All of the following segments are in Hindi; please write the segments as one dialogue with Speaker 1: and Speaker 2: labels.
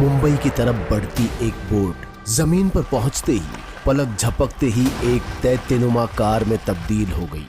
Speaker 1: मुंबई की तरफ बढ़ती एक बोट जमीन पर पहुंचते ही पलक झपकते ही एक दैत्यनुमा कार में तब्दील हो गई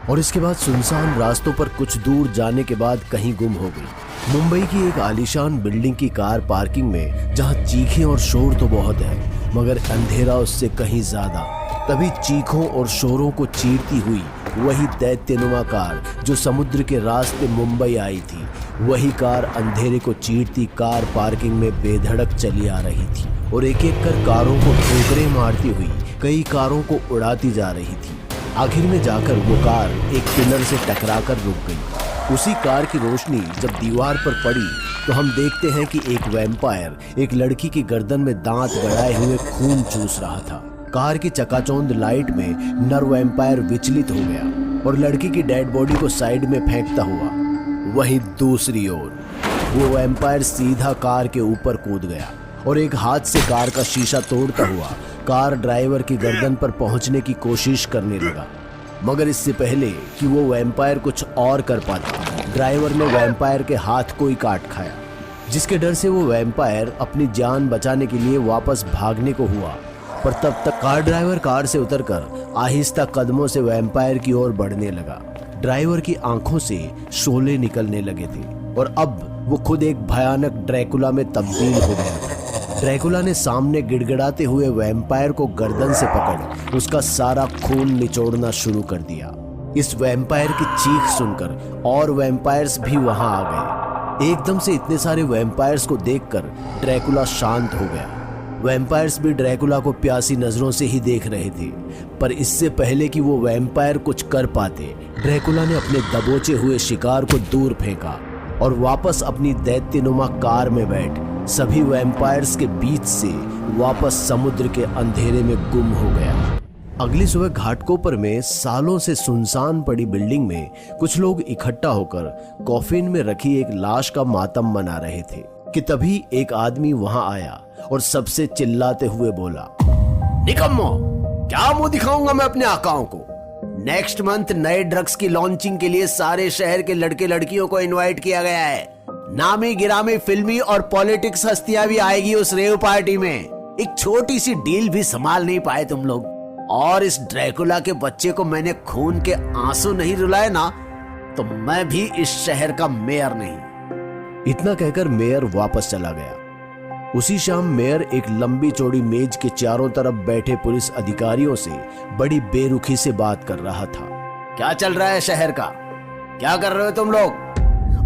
Speaker 1: और इसके बाद सुनसान रास्तों पर कुछ दूर जाने के बाद कहीं गुम हो गई। मुंबई की एक आलीशान बिल्डिंग की कार पार्किंग में जहां चीखें और शोर तो बहुत है मगर अंधेरा उससे कहीं ज्यादा। तभी चीखों और शोरों को चीरती हुई वही दैत्यनुमा कार जो समुद्र के रास्ते मुंबई आई थी, वही कार अंधेरे को चीरती कार पार्किंग में बेधड़क चली आ रही थी और एक एक कर कारों को ठोकरें मारती हुई कई कारों को उड़ाती जा रही थी। आखिर में जाकर वो कार एक पिलर से टकराकर रुक गई। उसी कार की रोशनी जब दीवार पर पड़ी तो हम देखते हैं कि एक वैम्पायर एक लड़की की गर्दन में दांत गड़ाए हुए खून चूस रहा था। कार की चकाचौंध लाइट में नर वैम्पायर विचलित हो गया और लड़की की डेड बॉडी को साइड में फेंकता हुआ वहीं दूसरी ओर वो वैम्पायर सीधा कार के ऊपर कूद गया और एक हाथ से कार का शीशा तोड़ता हुआ कार ड्राइवर की गर्दन पर पहुंचने की कोशिश करने लगा। मगर इससे पहले कि वो वैम्पायर कुछ और कर पाता, ड्राइवर ने वैम्पायर के हाथ को ही काट खाया, जिसके डर से वो वैम्पायर अपनी जान बचाने के लिए वापस भागने को हुआ। पर तब तक कार ड्राइवर कार से उतरकर आहिस्ता कदमों से वैम्पायर की ओर बढ़ने लगा। ड्राइवर की आंखों से शोले निकलने लगे थे और अब वो खुद एक भयानक ड्रैकुला में तब्दील हो गया था। ड्रैकुला ने सामने गिड़गिड़ाते हुए वैम्पायर को गर्दन से पकड़ उसका सारा खून निचोड़ना शुरू कर दिया। इस वैम्पायर की चीख सुनकर और वैम्पायर्स भी वहां आ गए। एकदम से इतने सारे वैम्पायर्स को देखकर ड्रैकुला शांत हो गया। वैम्पायर्स भी ड्रैकुला को प्यासी नजरों से ही देख रहे थे, पर इससे पहले कि वो वैम्पायर कुछ कर पाते, ड्रैकुला ने अपने दबोचे हुए शिकार को दूर फेंका और वापस अपनी दैत्यनुमा कार में बैठ सभी वैम्पायर्स के बीच से वापस समुद्र के अंधेरे में गुम हो गया। अगली सुबह घाटकोपर में सालों से सुनसान पड़ी बिल्डिंग में कुछ लोग इकट्ठा होकर कॉफिन में रखी एक लाश का मातम मना रहे थे कि तभी एक आदमी वहां आया और सबसे चिल्लाते हुए बोला, निकम्मो, क्या मुंह दिखाऊंगा मैं अपने आकाओं को? नेक्स्ट मंथ नए ड्रग्स की लॉन्चिंग के लिए सारे शहर के लड़के लड़कियों को इनवाइट किया गया है। नामी गिरामी फिल्मी और पॉलिटिक्स हस्तियां भी आएगी उस रेव पार्टी में। एक छोटी सी डील भी संभाल नहीं पाए तुम लोग, और इस ड्रैकुला के बच्चे को मैंने खून के आंसू नहीं रुलाए ना तो मैं भी इस शहर का मेयर नहीं। इतना कहकर मेयर वापस चला गया। उसी शाम मेयर एक लंबी चौड़ी मेज के चारों तरफ बैठे पुलिस अधिकारियों से बड़ी बेरुखी से बात कर रहा था। क्या चल रहा है शहर का? क्या कर रहे हो तुम लोग?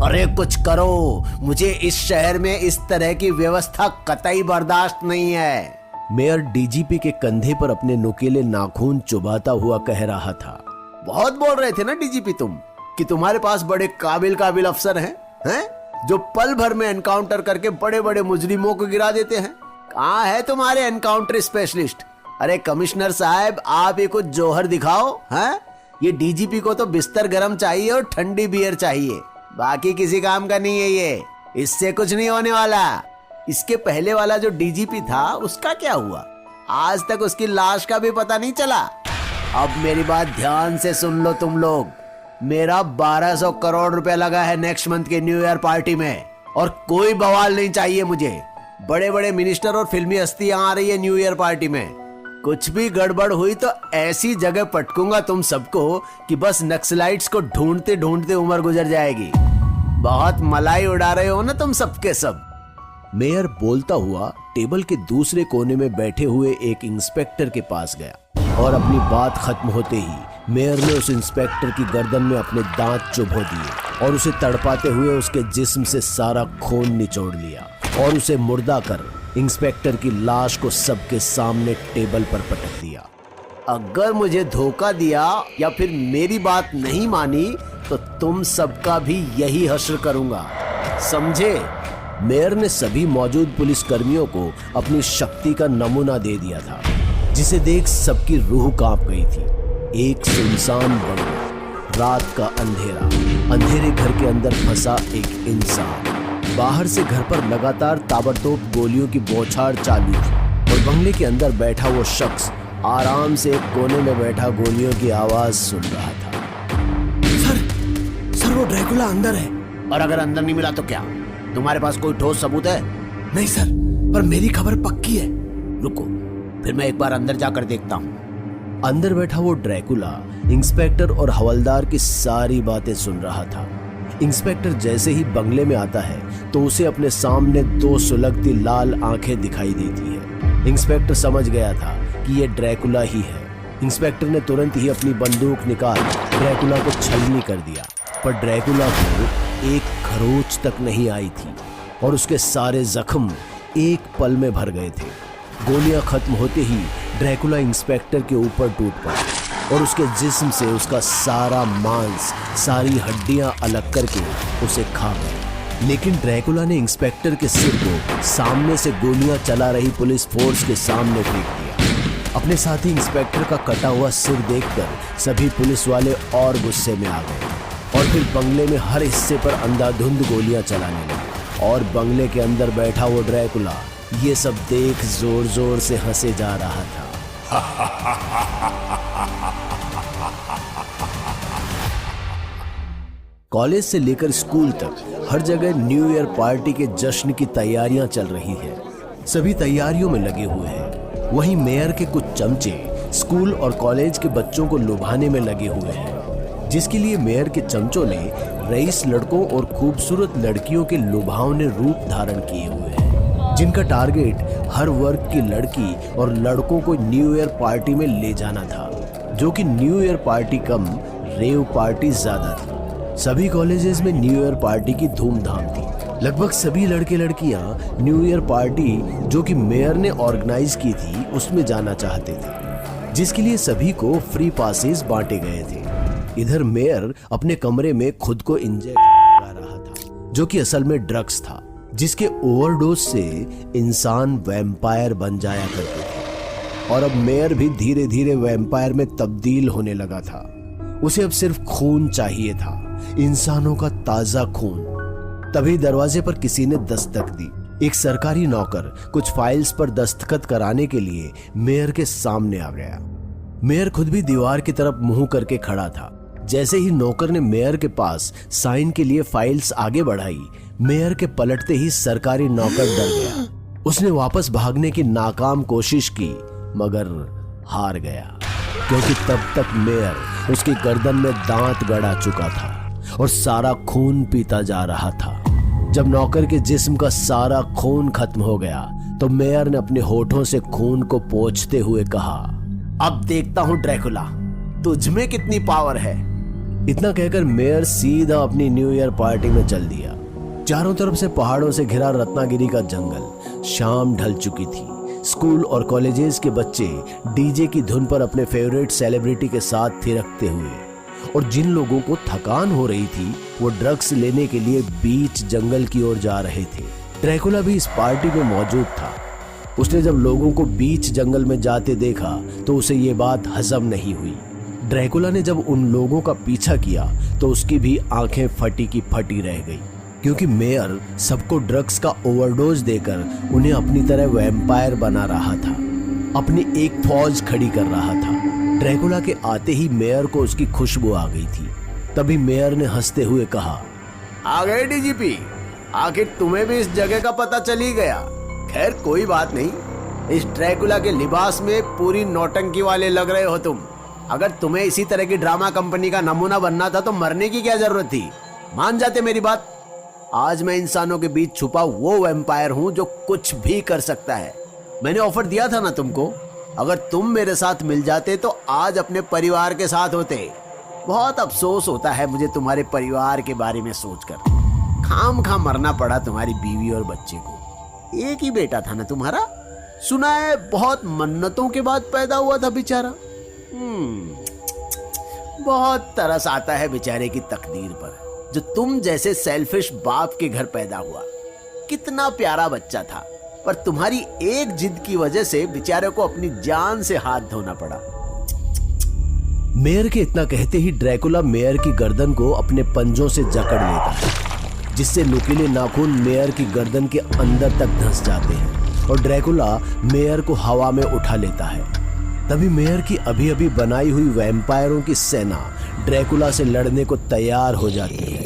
Speaker 1: अरे कुछ करो, मुझे इस शहर में इस तरह की व्यवस्था कतई बर्दाश्त नहीं है। मेयर डीजीपी के कंधे पर अपने नुकीले नाखून चुभाता हुआ कह रहा था। बहुत बोल रहे थे ना डीजीपी तुम कि तुम्हारे पास बड़े काबिल अफसर हैं जो पल भर में एनकाउंटर करके बड़े बड़े मुजरिमों को गिरा देते हैं। कहाँ है तुम्हारे एनकाउंटर स्पेशलिस्ट? अरे कमिश्नर साहब, आप ही कुछ जोहर दिखाओ। हैं? ये डीजीपी को तो बिस्तर गरम चाहिए और ठंडी बियर चाहिए, बाकी किसी काम का नहीं है ये। इससे कुछ नहीं होने वाला। इसके पहले वाला जो डीजीपी था उसका क्या हुआ? आज तक उसकी लाश का भी पता नहीं चला। अब मेरी बात ध्यान से सुन लो तुम लोग। मेरा 1200 करोड़ रुपया लगा है नेक्स्ट मंथ के न्यू ईयर पार्टी में, और कोई बवाल नहीं चाहिए मुझे। बड़े बड़े मिनिस्टर और फिल्मी हस्तियां आ रही है न्यू ईयर पार्टी में। कुछ भी गड़बड़ हुई तो ऐसी जगह पटकूंगा तुम सबको कि बस नक्सलाइट्स को ढूंढते ढूंढते उम्र गुजर जाएगी। बहुत मलाई उड़ा रहे हो ना तुम सबके सब। मेयर बोलता हुआ टेबल के दूसरे कोने में बैठे हुए एक इंस्पेक्टर के पास गया और अपनी बात खत्म होते ही मेयर ने उस इंस्पेक्टर की गर्दन में अपने दांत चुभो दिए और उसे तड़पाते हुए उसके जिस्म से सारा खून निचोड़ लिया और उसे मुर्दा कर इंस्पेक्टर की लाश को सबके सामने टेबल पर पटक दिया। अगर मुझे धोखा दिया या फिर मेरी बात नहीं मानी तो तुम सबका भी यही हश्र करूंगा, समझे? मेयर ने सभी मौजूद पुलिसकर्मियों को अपनी शक्ति का नमूना दे दिया था, जिसे देख सबकी रूह कांप गई थी। एक सुनसान बंगला, रात का अंधेरा, अंधेरे घर के अंदर फंसा एक इंसान। बाहर से घर पर लगातार ताबड़तोड़ गोलियों की बौछार चालू थी और बंगले के अंदर बैठा वो शख्स आराम से एक कोने में बैठा गोलियों की आवाज सुन रहा था। सर वो ड्रैकुला अंदर है। और अगर अंदर नहीं मिला तो क्या? तुम्हारे पास कोई ठोस सबूत है?
Speaker 2: नहीं सर, पर मेरी खबर पक्की है। रुको, फिर मैं एक बार अंदर जाकर देखता हूँ।
Speaker 1: अंदर बैठा वो ड्रैकुला इंस्पेक्टर और हवलदार की सारी बातें सुन रहा था। इंस्पेक्टर जैसे ही बंगले में आता है तो उसे अपने सामने दो सुलगती लाल आंखें दिखाई देती है। इंस्पेक्टर समझ गया था कि ये ड्रैकुला ही है। इंस्पेक्टर ने तुरंत ही अपनी बंदूक निकाल ड्रैकुला को छलनी कर दिया, पर ड्रैकुला को एक खरोच तक नहीं आई थी और उसके सारे जख्म एक पल में भर गए थे। गोलियां खत्म होते ही ड्रैकुला इंस्पेक्टर के ऊपर टूट पड़ा और उसके जिस्म से उसका सारा मांस, सारी हड्डियां अलग करके उसे खा गए। लेकिन ड्रैकुला ने इंस्पेक्टर के सिर को सामने से गोलियां चला रही पुलिस फोर्स के सामने फेंक दिया। अपने साथी इंस्पेक्टर का कटा हुआ सिर देखकर सभी पुलिस वाले और गुस्से में आ गए और फिर बंगले में हर हिस्से पर अंधाधुंध गोलियां चलाने लगे। और बंगले के अंदर बैठा वो ड्रैकुला ये सब देख जोर जोर से हंसे जा रहा था। कॉलेज से लेकर स्कूल तक हर जगह न्यू ईयर पार्टी के जश्न की तैयारियां चल रही है। सभी तैयारियों में लगे हुए हैं। वहीं मेयर के कुछ चमचे स्कूल और कॉलेज के बच्चों को लुभाने में लगे हुए हैं, जिसके लिए मेयर के चमचों ने रईस लड़कों और खूबसूरत लड़कियों के लुभावने रूप धारण किए हुए हैं, जिनका टारगेट हर वर्ग की लड़की और लड़कों को न्यू ईयर पार्टी में ले जाना था, जो कि न्यू ईयर पार्टी कम रेव पार्टी ज्यादा थी। सभी कॉलेजेस में न्यू ईयर पार्टी की धूमधाम थी। लगभग सभी लड़के लड़कियां न्यू ईयर पार्टी जो कि मेयर ने ऑर्गेनाइज की थी उसमें जाना चाहते थे, जिसके लिए सभी को फ्री पासेस बांटे गए थे। इधर मेयर अपने कमरे में खुद को इंजेक्ट करा रहा था, जो कि असल में ड्रग्स था, जिसके ओवरडोज से इंसान वैम्पायर बन जाया करते थे। और अब मेयर भी धीरे धीरे वैम्पायर में तब्दील होने लगा था। उसे अब सिर्फ खून चाहिए था, इंसानों का ताजा खून। तभी दरवाजे पर किसी ने दस्तक दी। एक सरकारी नौकर कुछ फाइल्स पर दस्तखत कराने के लिए मेयर के सामने आ गया। मेयर खुद भी दीवार की तरफ मुंह करके खड़ा था। जैसे ही नौकर ने मेयर के पास साइन के लिए फाइल्स आगे बढ़ाई, मेयर के पलटते ही सरकारी नौकर डर गया। उसने वापस भागने की नाकाम कोशिश की, मगर हार गया, क्योंकि तब तक मेयर उसकी गर्दन में दांत गड़ा चुका था और सारा खून पीता जा रहा था। जब नौकर के जिस्म का सारा खून खत्म हो गया तो मेयर ने अपने होठों से खून को पोंछते हुए कहा, अब देखता हूं ड्रैकुला, तुझ में कितनी पावर है। इतना कहकर मेयर सीधा अपनी न्यू ईयर पार्टी में चल दिया। चारों तरफ से पहाड़ों से घिरा रत्नागिरी का जंगल। शाम ढल चुकी थी। स्कूल और कॉलेजेस के बच्चे डीजे की धुन पर अपने फेवरेट सेलिब्रिटी के साथ थिरकते हुए, और जिन लोगों को थकान हो रही थी वो ड्रग्स लेने के लिए बीच जंगल की ओर जा रहे थे। ड्रैकुला भी इस पार्टी में मौजूद था। उसने जब लोगों को बीच जंगल में जाते देखा तो उसे ये बात हजम नहीं हुई। ड्रैकुला ने जब उन लोगों का पीछा किया तो उसकी भी आंखें फटी की फटी रह गई, क्योंकि मेयर सबको ड्रग्स का ओवरडोज देकर उन्हें अपनी तरह वैम्पायर बना रहा था, अपनी एक फौज खड़ी कर रहा था। ड्रैकुला के आते ही मेयर को उसकी खुशबू आ गई थी। तभी मेयर ने हंसते हुए कहा, आ गए डीजीपी, आखिर तुम्हें भी इस जगह का पता चल ही गया। खैर कोई बात नहीं, इस ड्रैकुला के लिबास में पूरी नौटंकी वाले लग रहे हो तुम। अगर तुम्हें इसी तरह की ड्रामा कंपनी का नमूना बनना था तो मरने की क्या जरूरत थी, मान जाते मेरी बात। आज मैं इंसानों के बीच छुपा वो वैम्पायर हूं जो कुछ भी कर सकता है। मैंने ऑफर दिया था ना तुमको, अगर तुम मेरे साथ मिल जाते तो आज अपने परिवार के साथ होते। बहुत अफसोस होता है मुझे तुम्हारे परिवार के बारे में सोचकर। खामखा मरना पड़ा तुम्हारी बीवी और बच्चे को। एक ही बेटा था ना तुम्हारा, सुना है बहुत मन्नतों के बाद पैदा हुआ था बेचारा। बहुत तरस आता है बेचारे की तकदीर पर, जो तुम जैसे सेल्फिश बाप के घर पैदा हुआ। कितना प्यारा बच्चा था, पर तुम्हारी एक जिद की वजह से बेचारे को अपनी जान से हाथ धोना पड़ा। मेयर के इतना कहते ही ड्रैकुला मेयर की गर्दन को अपने पंजों से जकड़ लेता है, जिससे नुकीले नाखून मेयर की गर्दन के अंदर तक धंस जाते हैं और ड्रैकुला मेयर को हवा में उठा लेता है। तभी मेयर की अभी अभी बनाई हुई वैम्पायरों की सेना ड्रैकुला से लड़ने को तैयार हो जाती है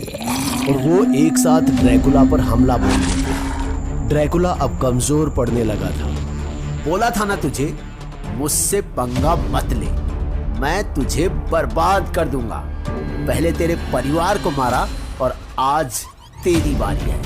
Speaker 1: और वो एक साथ ड्रैकुला पर हमला बोल देते हैं। ड्रैकुला अब कमजोर पड़ने लगा था।
Speaker 2: बोला था ना तुझे, मुझसे पंगा मत ले, मैं तुझे बर्बाद कर दूंगा। पहले तेरे परिवार को मारा और आज तेरी बारी है।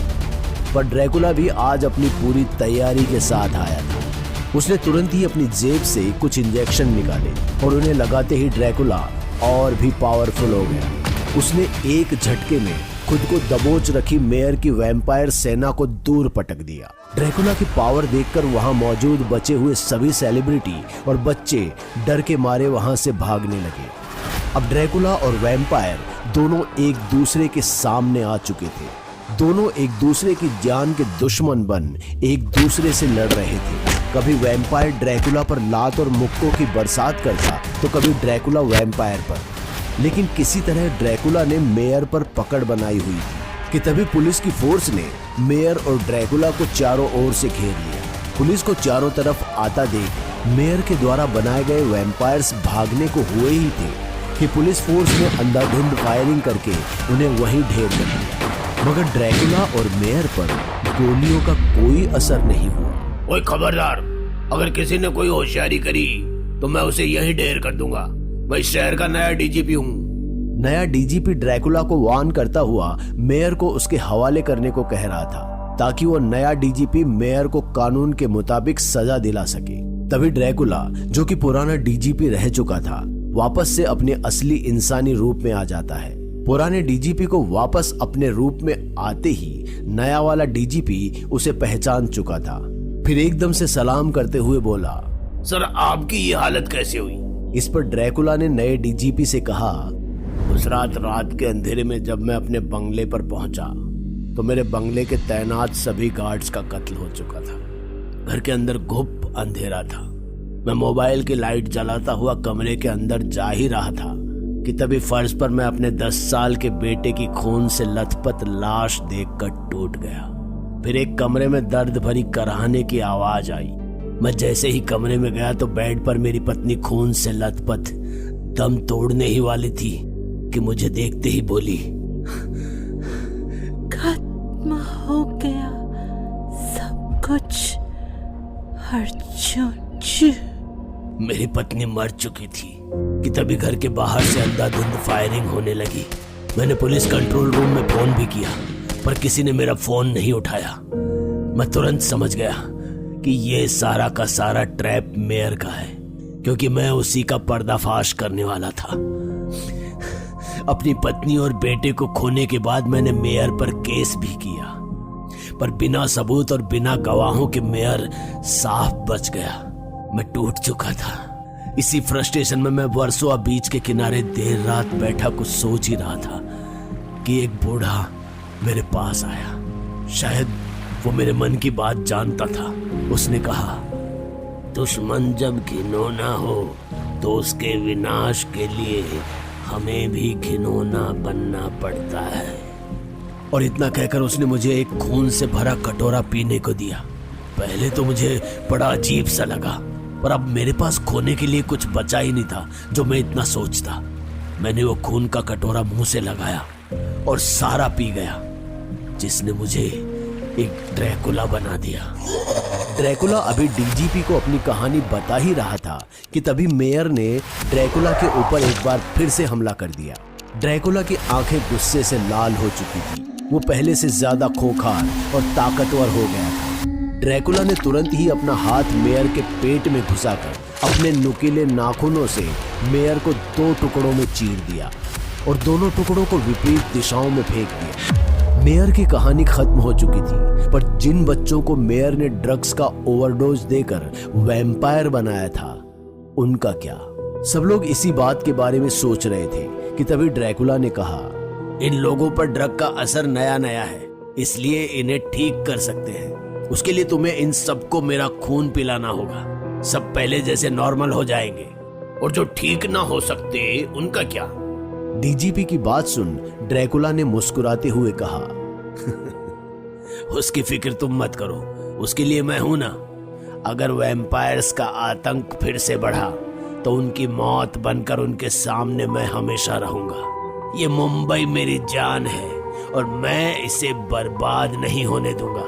Speaker 1: पर ड्रैकुला भी आज अपनी पूरी तैयारी के साथ आया था। उसने तुरंत ही अपनी जेब से कुछ इंजेक्शन निकाले और उन्हें लगाते ही ड्रैकुला और भी पावरफुल हो गया। उसने एक झटके में खुद को दबोच रखी मेयर की वैम्पायर सेना को दूर पटक दिया। ड्रैकुला की पावर देखकर वहां मौजूद बचे हुए सभी सेलिब्रिटी और बच्चे डर के मारे वहां से भागने लगे। अब ड्रैकुला और वैम्पायर दोनों एक दूसरे के सामने आ चुके थे। दोनों एक दूसरे की जान के दुश्मन बन एक दूसरे से लड़ रहे थे। कभी वैम्पायर ड्रैकुला पर लात और मुक्कों की बरसात करता तो कभी ड्रैकुला वैम्पायर पर। लेकिन किसी तरह ड्रैकुला ने मेयर पर पकड़ बनाई हुई थी कि तभी पुलिस की फोर्स ने मेयर और ड्रैकुला को चारों ओर से घेर लिया। पुलिस को चारों तरफ आता देख मेयर के द्वारा बनाए गए वैम्पायर्स भागने को हुए ही थे कि पुलिस फोर्स ने अंधाधुंध फायरिंग करके उन्हें वहीं ढेर कर दिया। मगर ड्रैकुला और मेयर पर गोलियों का कोई असर नहीं हुआ।
Speaker 2: ओए खबरदार, अगर किसी ने कोई होशियारी करी तो मैं उसे यहीं ढेर कर दूंगा। मैं शहर का नया डीजीपी हूँ।
Speaker 1: नया डीजीपी ड्रैकुला को वार्न करता हुआ मेयर को उसके हवाले करने को कह रहा था ताकि वो नया डीजीपी मेयर को कानून के मुताबिक सजा दिला सके। तभी ड्रैकुला, जो कि पुराना डीजीपी रह चुका था, वापस से अपने असली इंसानी रूप में आ जाता है। पुराने डीजीपी को वापस अपने रूप में आते ही नया वाला डीजीपी उसे पहचान चुका था। फिर एकदम से सलाम करते हुए बोला,
Speaker 2: सर आपकी ये हालत कैसे हुई?
Speaker 1: इस पर ड्रैकुला ने नए डीजीपी से कहा,
Speaker 2: उस रात के अंधेरे में जब मैं अपने बंगले पर पहुंचा तो मेरे बंगले के तैनात सभी गार्ड्स का कत्ल हो चुका था। घर के अंदर घुप अंधेरा था। मैं मोबाइल की लाइट जलाता हुआ कमरे के अंदर जा ही रहा था कि तभी फर्श पर मैं अपने 10 साल के बेटे की खून से लथपथ लाश देखकर टूट गया। फिर एक कमरे में दर्द भरी कराहने की आवाज आई। मैं जैसे ही कमरे में गया तो बेड पर मेरी पत्नी खून से लथपथ दम तोड़ने ही वाली थी कि मुझे देखते ही बोली,
Speaker 3: खत्म हो गया सब कुछ अर्जुन।
Speaker 2: मेरी पत्नी मर चुकी थी कि तभी घर के बाहर से अंधाधुंध फायरिंग होने लगी। मैंने पुलिस कंट्रोल रूम में फोन भी किया पर किसी ने मेरा फोन नहीं उठाया। मैं तुरंत समझ गया कि ये सारा का सारा ट्रैप मेयर का है, क्योंकि मैं उसी का पर्दाफाश करने वाला था। अपनी पत्नी और बेटे को खोने के बाद मैंने मेयर पर केस भी किया, पर बिना सबूत और बिना गवाहों के मेयर साफ बच गया। मैं टूट चुका था। इसी फ्रस्ट्रेशन में मैं वर्सोवा बीच के किनारे देर रात बैठा कुछ सोच ही रहा था कि एक बूढ़ा मेरे पास आया। शायद वो मेरे मन की बात जानता था। उसने कहा, दुश्मन जब घिनौना हो तो उसके विनाश के लिए हमें भी घिनौना बनना पड़ता है। और इतना कहकर उसने मुझे एक खून से भरा कटोरा पीने को दिया। पहले तो मुझे बड़ा अजीब सा लगा, पर अब मेरे पास खोने के लिए कुछ बचा ही नहीं था जो मैं इतना सोचता। मैंने वो खून का कटोरा मुंह से लगाया और सारा पी गया, जिसने मुझे एक ड्रैकुला बना दिया।
Speaker 1: ड्रैकुला अभी डीजीपी को अपनी कहानी बता ही रहा था कि तभी मेयर ने ड्रैकुला के ऊपर एक बार फिर से हमला कर दिया। ड्रैकुला की आंखें गुस्से से लाल हो चुकी थी। वो पहले से ज्यादा खोखार और ताकतवर हो गया था। ड्रैकुला ने तुरंत ही अपना हाथ मेयर के पेट में घुसाकर अपने नुकीले नाखूनों से मेयर को 2 टुकड़ों में चीर दिया और दोनों टुकड़ों को विपरीत दिशाओं में फेंक दिया। मेयर की कहानी खत्म हो चुकी थी, पर जिन बच्चों को मेयर ने ड्रग्स का ओवरडोज देकर वैम्पायर बनाया था, उनका क्या? सब लोग इसी बात के बारे में सोच रहे थे कि तभी ड्रैकुला ने कहा,
Speaker 2: इन लोगों पर ड्रग का असर नया नया है, इसलिए इन्हें ठीक कर सकते हैं। उसके लिए तुम्हें इन सबको मेरा खून पिलाना होगा। सब पहले जैसे नॉर्मल हो जाएंगे, और जो ठीक ना हो सकते उनका क्या?
Speaker 1: डीजीपी की बात सुन ड्रैकुला ने मुस्कुराते हुए कहा,
Speaker 2: उसकी फिक्र तुम मत करो, उसके लिए मैं हूं ना। अगर वैम्पायर्स का आतंक फिर से बढ़ा तो उनकी मौत बनकर उनके सामने मैं हमेशा रहूंगा। ये मुंबई मेरी जान है और मैं इसे बर्बाद नहीं होने दूंगा।